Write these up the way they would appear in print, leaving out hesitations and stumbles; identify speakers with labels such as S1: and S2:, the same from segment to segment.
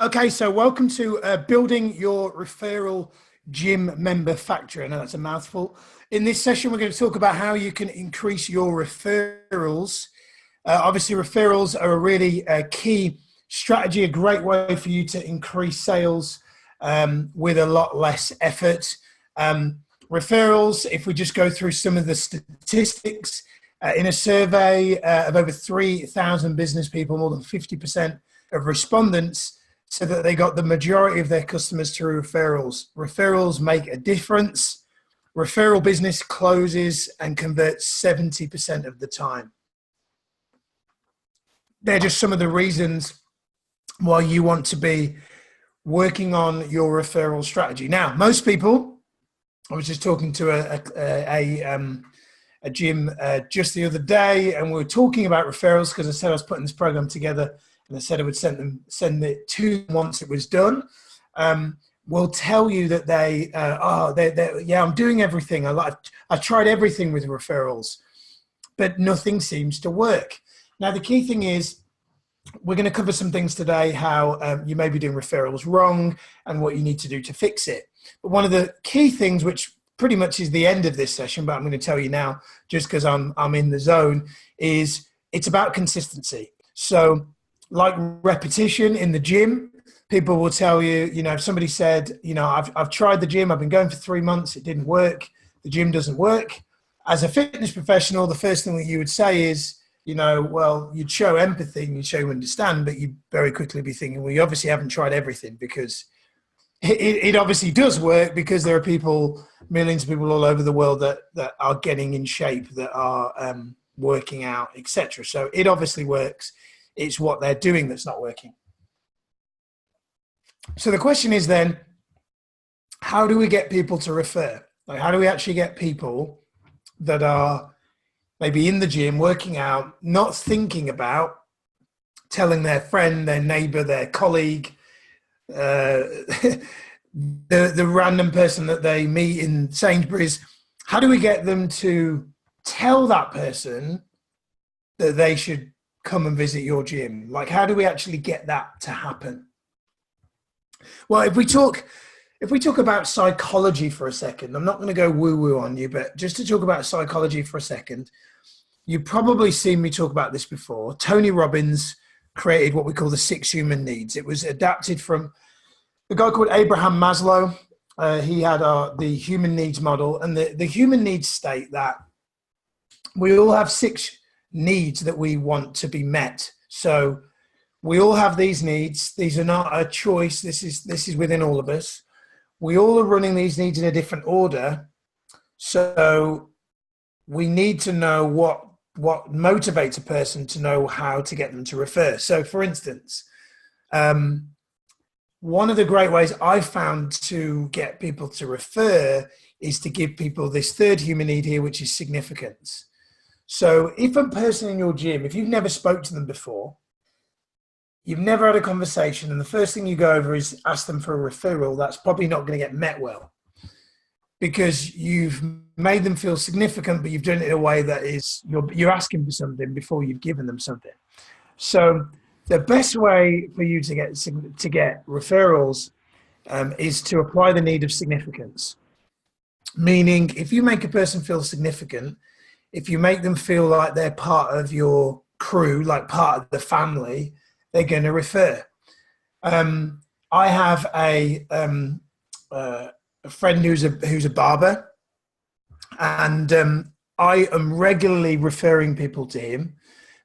S1: Okay, so welcome to building your referral gym member factory. I know that's a mouthful. In this session, we're going to talk about how you can increase your referrals. Obviously, referrals are a really key strategy, a great way for you to increase sales with a lot less effort. Referrals, if we just go through some of the statistics, in a survey of over 3,000 business people, more than 50% of respondents so that they got the majority of their customers through referrals. Referrals make a difference. Referral business closes and converts 70% of the time. They're just some of the reasons why you want to be working on your referral strategy. Now, most people, I was just talking to a gym just the other day, and we were talking about referrals because I said I was putting this program together. And I said I would send it to them once it was done. Will tell you that yeah, I'm doing everything. I tried everything with referrals, but nothing seems to work. Now, the key thing is we're going to cover some things today, how you may be doing referrals wrong and what you need to do to fix it. But one of the key things, which pretty much is the end of this session, but I'm going to tell you now, just because I'm in the zone, is it's about consistency. So, like repetition in the gym, people will tell you, if somebody said, I've tried the gym, I've been going for 3 months, it didn't work, the gym doesn't work. As a fitness professional, the first thing that you would say is, well, you'd show empathy and you'd show you understand, but you'd very quickly be thinking, well, you obviously haven't tried everything, because it obviously does work, because there are millions of people all over the world that are getting in shape, that are working out, etc. So it obviously works. It's what they're doing that's not working. So the question is then, how do we get people to refer? Like, how do we actually get people that are maybe in the gym working out, not thinking about telling their friend, their neighbor, their colleague, the random person that they meet in Sainsbury's? How do we get them to tell that person that they should come and visit your gym? Like, how do we actually get that to happen? Well, if we talk about psychology for a second, I'm not going to go woo-woo on you, but just to talk about psychology for a second, you've probably seen me talk about this before. Tony Robbins created what we call the 6 human needs. It was adapted from a guy called Abraham Maslow. He had the human needs model, and the human needs state that we all have 6 needs that we want to be met. So we all have these needs. These are not a choice. This is within all of us. We all are running these needs in a different order. So we need to know what motivates a person to know how to get them to refer. So for instance, one of the great ways I've found to get people to refer is to give people this 3rd human need here, which is significance. So if a person in your gym, if you've never spoke to them before, you've never had a conversation, and the first thing you go over is ask them for a referral, that's probably not going to get met well, because you've made them feel significant, but you've done it in a way that is, you're asking for something before you've given them something. So the best way for you to get referrals is to apply the need of significance. Meaning, if you make a person feel significant, if you make them feel like they're part of your crew, like part of the family, they're going to refer. I have a friend who's a barber, and I am regularly referring people to him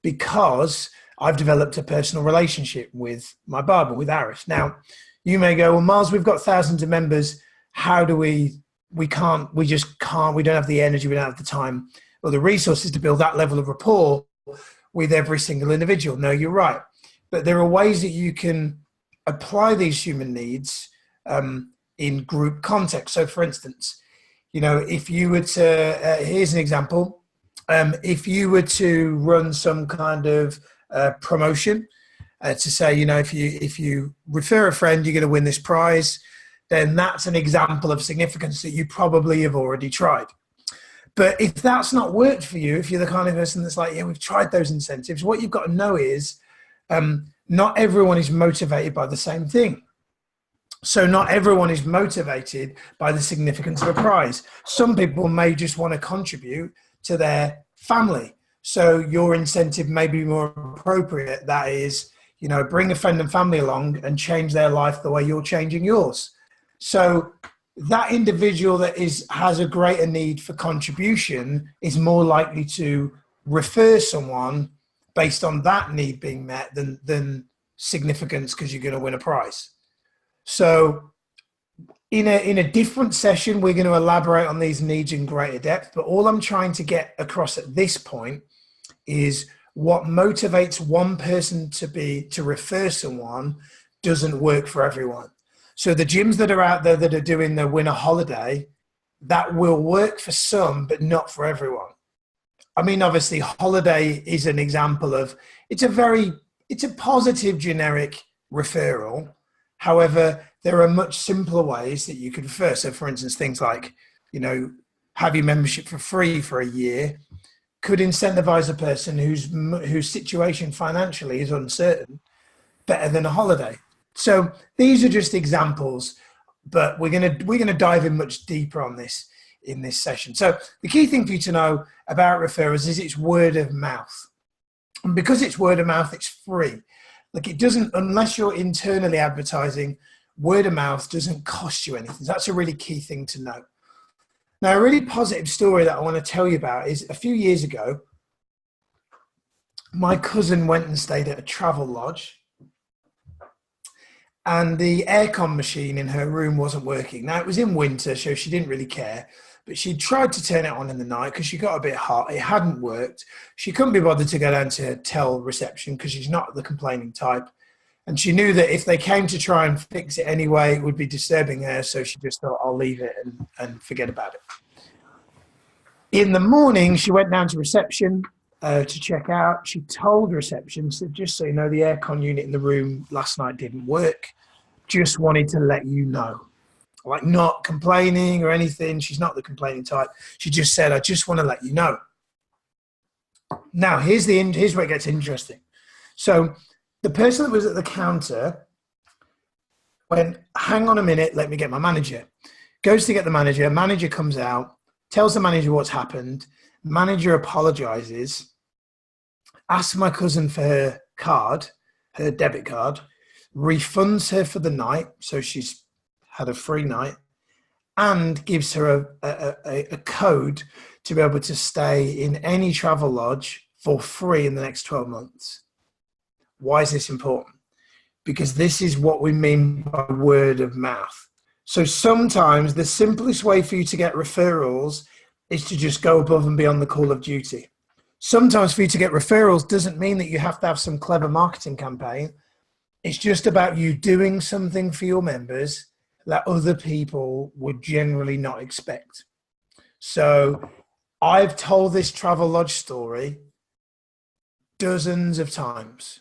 S1: because I've developed a personal relationship with my barber, with Aris. Now, you may go, well, Miles, we've got thousands of members. How do we don't have the energy, we don't have the time or the resources to build that level of rapport with every single individual. No, you're right. But there are ways that you can apply these human needs in group context. So for instance, if you were to, here's an example. If you were to run some kind of promotion to say, if you refer a friend, you're going to win this prize, then that's an example of significance that you probably have already tried. But if that's not worked for you, if you're the kind of person that's like, yeah, we've tried those incentives, what you've got to know is not everyone is motivated by the same thing. So not everyone is motivated by the significance of a prize. Some people may just want to contribute to their family. So your incentive may be more appropriate. That is, bring a friend and family along and change their life the way you're changing yours. So that individual that has a greater need for contribution is more likely to refer someone based on that need being met than significance because you're going to win a prize. So in a different session, we're going to elaborate on these needs in greater depth. But all I'm trying to get across at this point is what motivates one person to refer someone doesn't work for everyone. So the gyms that are out there that are doing the winter holiday, that will work for some, but not for everyone. I mean, obviously, holiday is an example of, it's a positive generic referral. However, there are much simpler ways that you can refer. So for instance, things like, have your membership for free for a year could incentivize a person whose situation financially is uncertain better than a holiday. So these are just examples, but we're gonna dive in much deeper on this in this session. So the key thing for you to know about referrals is it's word of mouth. And because it's word of mouth, it's free. Like it doesn't, unless you're internally advertising, word of mouth doesn't cost you anything. That's a really key thing to know. Now, a really positive story that I want to tell you about is a few years ago, my cousin went and stayed at a travel lodge and the aircon machine in her room wasn't working. Now, it was in winter, so she didn't really care, but she tried to turn it on in the night because she got a bit hot. It hadn't worked. She couldn't be bothered to go down to tell reception because she's not the complaining type. And she knew that if they came to try and fix it anyway, it would be disturbing her. So she just thought, I'll leave it and forget about it. In the morning, she went down to reception to check out. She told reception, said, just so you know, the aircon unit in the room last night didn't work. Just wanted to let you know. Like, not complaining or anything. She's not the complaining type. She just said, I just want to let you know. Now, here's where it gets interesting. So the person that was at the counter went, hang on a minute, let me get my manager. Goes to get the manager. Manager comes out, tells the manager what's happened. Manager apologizes, asks my cousin for her card, her debit card, refunds her for the night, so she's had a free night, and gives her a code to be able to stay in any travel lodge for free in the next 12 months. Why is this important? Because this is what we mean by word of mouth. So sometimes the simplest way for you to get referrals is to just go above and beyond the call of duty. Sometimes for you to get referrals doesn't mean that you have to have some clever marketing campaign. It's just about you doing something for your members that other people would generally not expect. So I've told this travel lodge story dozens of times,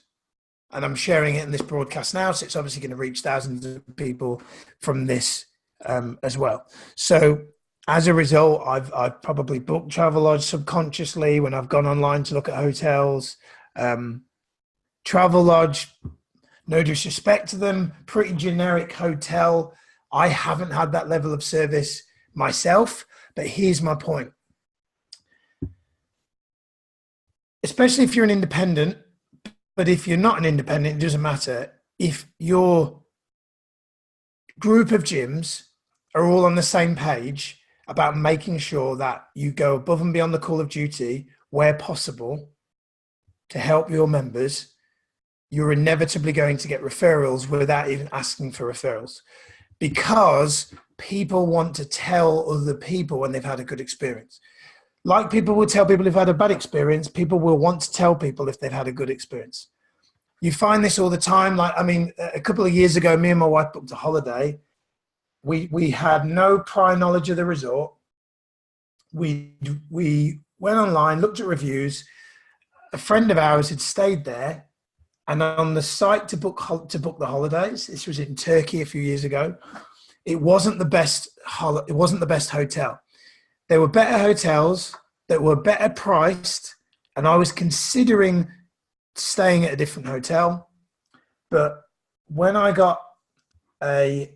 S1: and I'm sharing it in this broadcast now, so it's obviously going to reach thousands of people from this as well. So as a result, I've probably booked travel lodge subconsciously when I've gone online to look at hotels. Travel lodge, no disrespect to them, pretty generic hotel. I haven't had that level of service myself, but here's my point. Especially if you're an independent, but if you're not an independent, it doesn't matter. If your group of gyms are all on the same page about making sure that you go above and beyond the call of duty where possible to help your members, you're inevitably going to get referrals without even asking for referrals, because people want to tell other people when they've had a good experience. Like people will tell people who've had a bad experience, people will want to tell people if they've had a good experience. You find this all the time. Like, I mean, a couple of years ago, me and my wife booked a holiday. We had no prior knowledge of the resort. We went online, looked at reviews. A friend of ours had stayed there, and on the site to book the holidays, this was in Turkey a few years ago, it wasn't the best hotel. There were better hotels that were better priced, and I was considering staying at a different hotel. But when I got a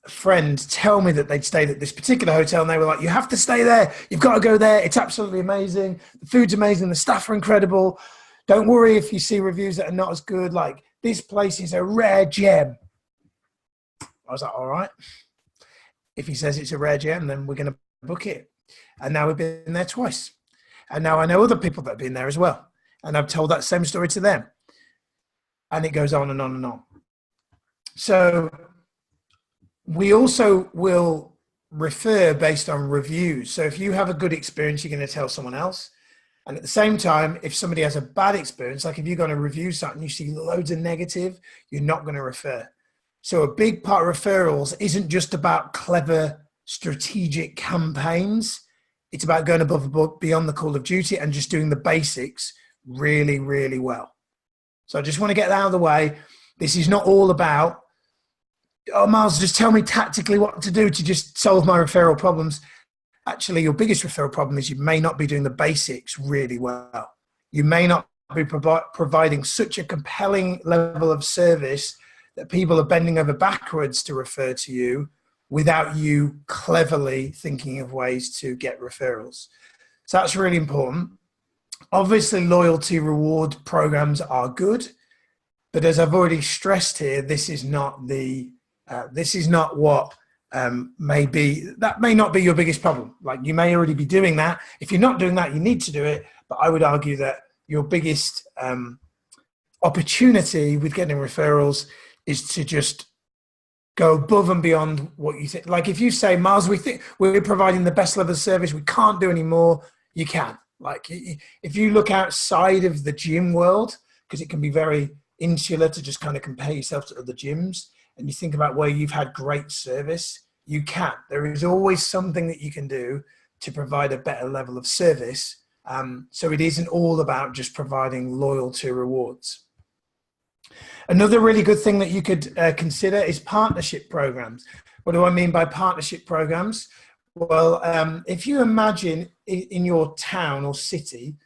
S1: friend tell me that they'd stayed at this particular hotel, and they were like, you have to stay there. You've got to go there. It's absolutely amazing. The food's amazing. The staff are incredible. Don't worry if you see reviews that are not as good. Like, this place is a rare gem. I was like, all right. If he says it's a rare gem, then we're going to book it. And now we've been there twice. And now I know other people that have been there as well. And I've told that same story to them. And it goes on and on and on. So we also will refer based on reviews. So if you have a good experience, you're going to tell someone else. And at the same time, if somebody has a bad experience, like if you're going to review something, you see loads of negative, you're not going to refer. So a big part of referrals isn't just about clever strategic campaigns. It's about going above beyond the call of duty and just doing the basics really, really well. So I just want to get that out of the way. This is not all about, oh, Miles, just tell me tactically what to do to just solve my referral problems. Actually, your biggest referral problem is you may not be doing the basics really well. You may not be providing such a compelling level of service that people are bending over backwards to refer to you without you cleverly thinking of ways to get referrals. So that's really important. Obviously, loyalty reward programs are good, but as I've already stressed here, this is not what that may not be your biggest problem. Like, you may already be doing that. If you're not doing that, you need to do it. But I would argue that your biggest opportunity with getting referrals is to just go above and beyond what you think. Like, if you say, Miles, we think we're providing the best level of service, we can't do any more, you can. Like, if you look outside of the gym world, because it can be very insular to just kind of compare yourself to other gyms, and you think about where you've had great service, you can. There is always something that you can do to provide a better level of service. So it isn't all about just providing loyalty rewards. Another really good thing that you could consider is partnership programs. What do I mean by partnership programs? Well, if you imagine in your town or city,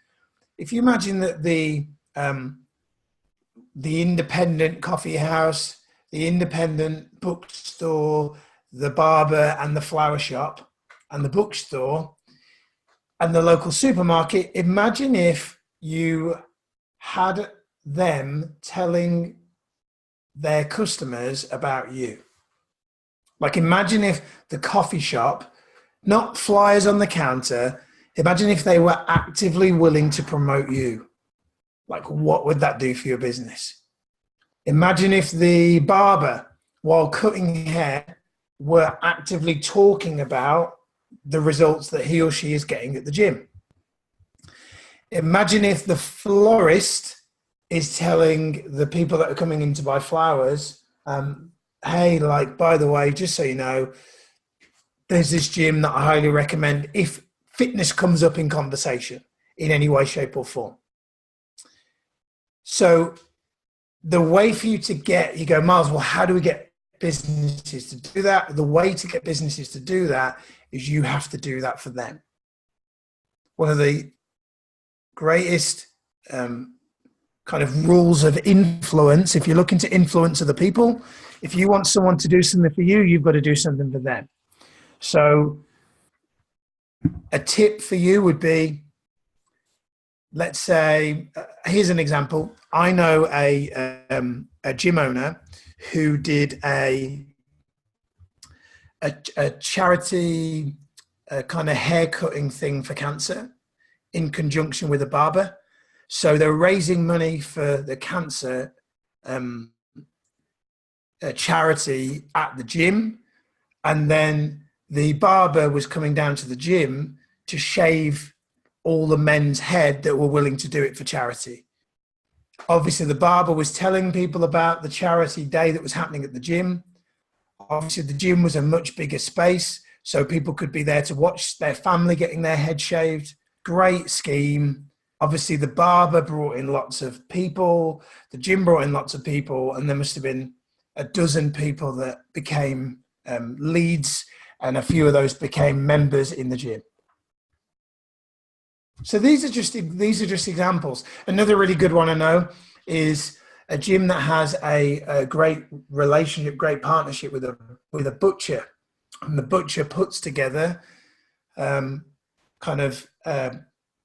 S1: if you imagine that the independent coffee house, the independent bookstore, the barber and the flower shop and the bookstore and the local supermarket, imagine if you had them telling their customers about you. Like, imagine if the coffee shop, not flyers on the counter, imagine if they were actively willing to promote you. Like, what would that do for your business? Imagine if the barber, while cutting hair, were actively talking about the results that he or she is getting at the gym. Imagine if the florist is telling the people that are coming in to buy flowers, hey, like, by the way, just so you know, there's this gym that I highly recommend if fitness comes up in conversation in any way, shape or form. So the way for you to you go, Miles, well, how do we get businesses to do that? The way to get businesses to do that is you have to do that for them. One of the greatest kind of rules of influence, if you're looking to influence other people, if you want someone to do something for you, you've got to do something for them. So a tip for you would be, let's say, here's an example. I know a gym owner who did a charity kind of hair cutting thing for cancer in conjunction with a barber. So they're raising money for the cancer charity at the gym, and then the barber was coming down to the gym to shave all the men's head that were willing to do it for charity. Obviously, the barber was telling people about the charity day that was happening at the gym. Obviously, the gym was a much bigger space, so people could be there to watch their family getting their head shaved. Great scheme. Obviously, the barber brought in lots of people. The gym brought in lots of people, and there must have been a dozen people that became leads, and a few of those became members in the gym. So these are just examples. Another really good one I know is a gym that has a great relationship, great partnership with a butcher, and the butcher puts together kind of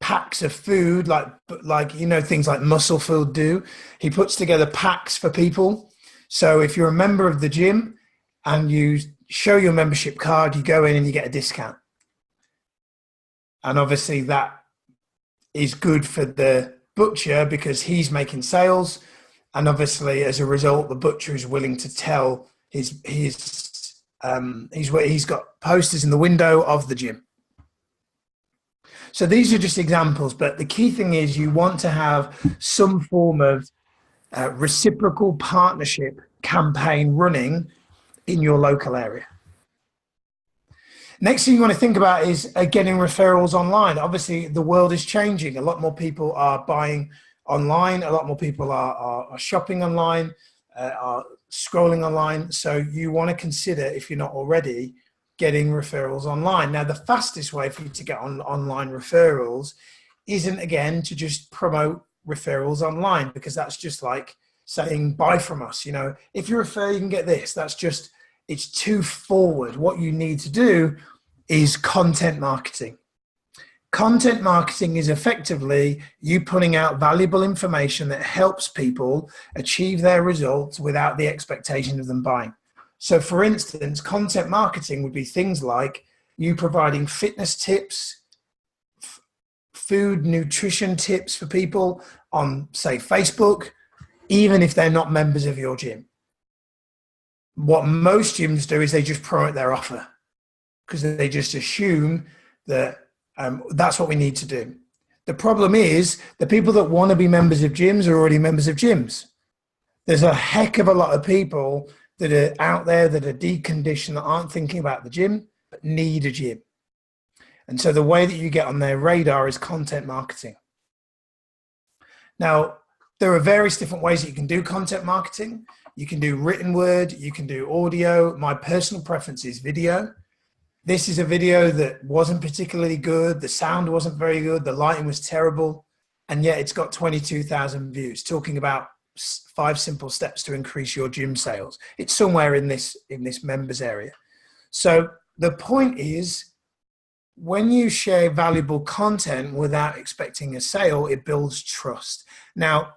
S1: packs of food, like things like Muscle Food do. He puts together packs for people. So if you're a member of the gym and you show your membership card, you go in and you get a discount. And obviously that is good for the butcher because he's making sales. And obviously as a result, the butcher is willing to tell he's got posters in the window of the gym. So these are just examples, but the key thing is you want to have some form of reciprocal partnership campaign running in your local area. Next thing you want to think about is getting referrals online. Obviously, the world is changing. A lot more people are buying online. A lot more people are shopping online, are scrolling online. So you want to consider, if you're not already, getting referrals online. Now, the fastest way for you to get online referrals isn't, again, to just promote referrals online, because that's just like saying buy from us. If you refer, you can get this. It's too forward. What you need to do is content marketing. Content marketing is effectively you putting out valuable information that helps people achieve their results without the expectation of them buying. So for instance, content marketing would be things like you providing fitness tips, food, nutrition tips for people on, say, Facebook, even if they're not members of your gym. What most gyms do is they just promote their offer because they just assume that that's what we need to do. The problem is the people that want to be members of gyms are already members of gyms. There's a heck of a lot of people that are out there that are deconditioned, that aren't thinking about the gym, but need a gym. And so the way that you get on their radar is content marketing. Now, there are various different ways that you can do content marketing. You can do written word, you can do audio. My personal preference is video. This is a video that wasn't particularly good. The sound wasn't very good. The lighting was terrible. And yet it's got 22,000 views talking about 5 simple steps to increase your gym sales. It's somewhere in this members area. So the point is, when you share valuable content without expecting a sale, it builds trust. Now,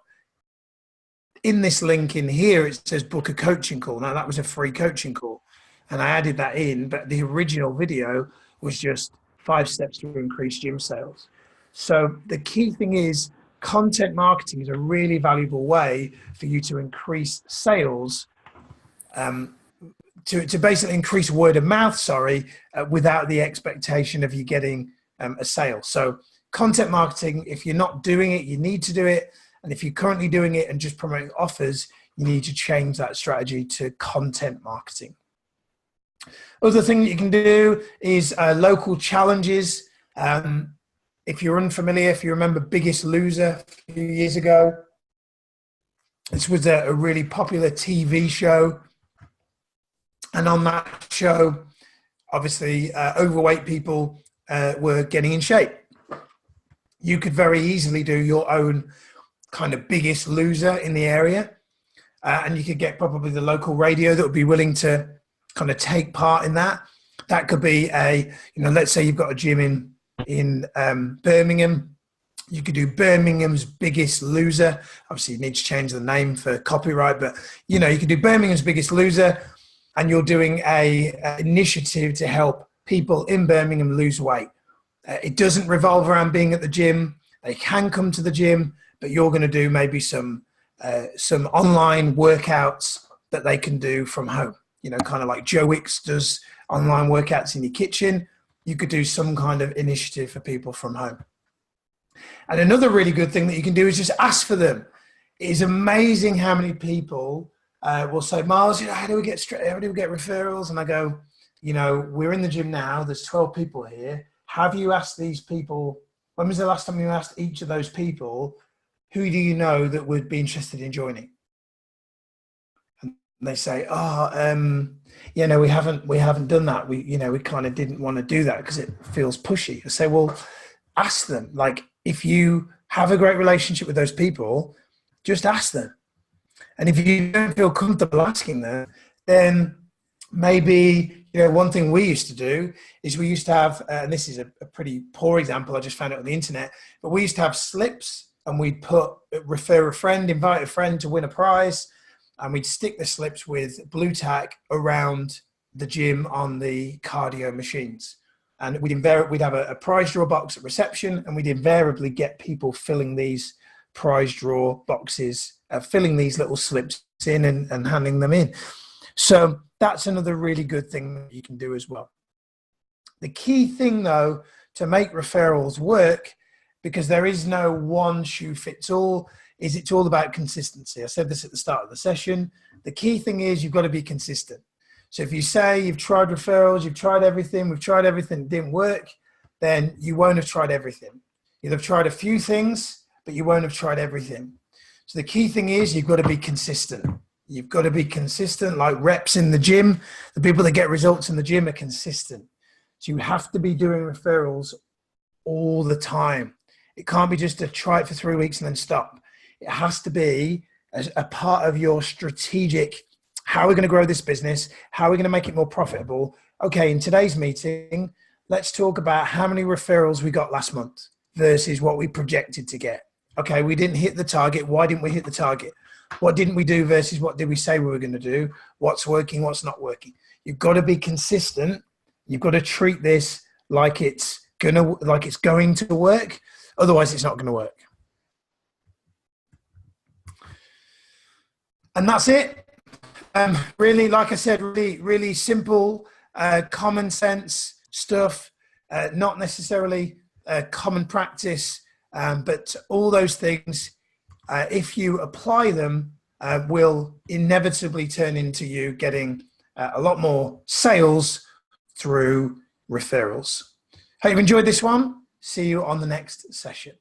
S1: in this link in here, it says book a coaching call. Now, that was a free coaching call, and I added that in, but the original video was just 5 steps to increase gym sales. So the key thing is, content marketing is a really valuable way for you to increase sales, to basically increase word of mouth, without the expectation of you getting a sale. So content marketing, if you're not doing it, you need to do it. And if you're currently doing it and just promoting offers, you need to change that strategy to content marketing. Other thing that you can do is local challenges. If you're unfamiliar, if you remember Biggest Loser a few years ago, this was a really popular TV show. And on that show, obviously, overweight people were getting in shape. You could very easily do your own kind of Biggest Loser in the area. And you could get probably the local radio that would be willing to kind of take part in that. That could be let's say you've got a gym in Birmingham. You could do Birmingham's Biggest Loser. Obviously, you need to change the name for copyright, but you could do Birmingham's Biggest Loser, and you're doing a initiative to help people in Birmingham lose weight. It doesn't revolve around being at the gym. They can come to the gym, but you're going to do maybe some online workouts that they can do from home. Kind of like Joe Wicks does online workouts in your kitchen. You could do some kind of initiative for people from home. And another really good thing that you can do is just ask for them. It is amazing how many people will say, Miles, how do we get referrals? And I go, we're in the gym now. There's 12 people here. Have you asked these people? When was the last time you asked each of those people, who do you know that would be interested in joining? And they say, we haven't done that. We kind of didn't want to do that because it feels pushy. I say, well, ask them. Like, if you have a great relationship with those people, just ask them. And if you don't feel comfortable asking them, then maybe, one thing we used to do is we used to have, and this is a pretty poor example, I just found it on the internet, but we used to have slips and we'd put refer a friend, invite a friend to win a prize, and we'd stick the slips with blue tack around the gym on the cardio machines. And we'd have a prize draw box at reception, and we'd invariably get people filling these prize draw boxes, filling these little slips in and handing them in. So that's another really good thing that you can do as well. The key thing, though, to make referrals work, because there is no one shoe fits all, is it's all about consistency. I said this at the start of the session. The key thing is you've got to be consistent. So if you say you've tried referrals, you've tried everything, we've tried everything, it didn't work, then you won't have tried everything. You'll have tried a few things, but you won't have tried everything. So the key thing is you've got to be consistent. You've got to be consistent, like reps in the gym. The people that get results in the gym are consistent. So you have to be doing referrals all the time. It can't be just to try it for 3 weeks and then stop. It has to be a part of your strategic, how are we going to grow this business? How are we going to make it more profitable? Okay, in today's meeting, let's talk about how many referrals we got last month versus what we projected to get. Okay, we didn't hit the target. Why didn't we hit the target? What didn't we do versus what did we say we were going to do? What's working, what's not working? You've got to be consistent. You've got to treat this like it's going to work. Otherwise, it's not going to work. And that's it. Really, like I said, really simple, common sense stuff, not necessarily common practice, but all those things, if you apply them, will inevitably turn into you getting a lot more sales through referrals. Hope you've enjoyed this one. See you on the next session.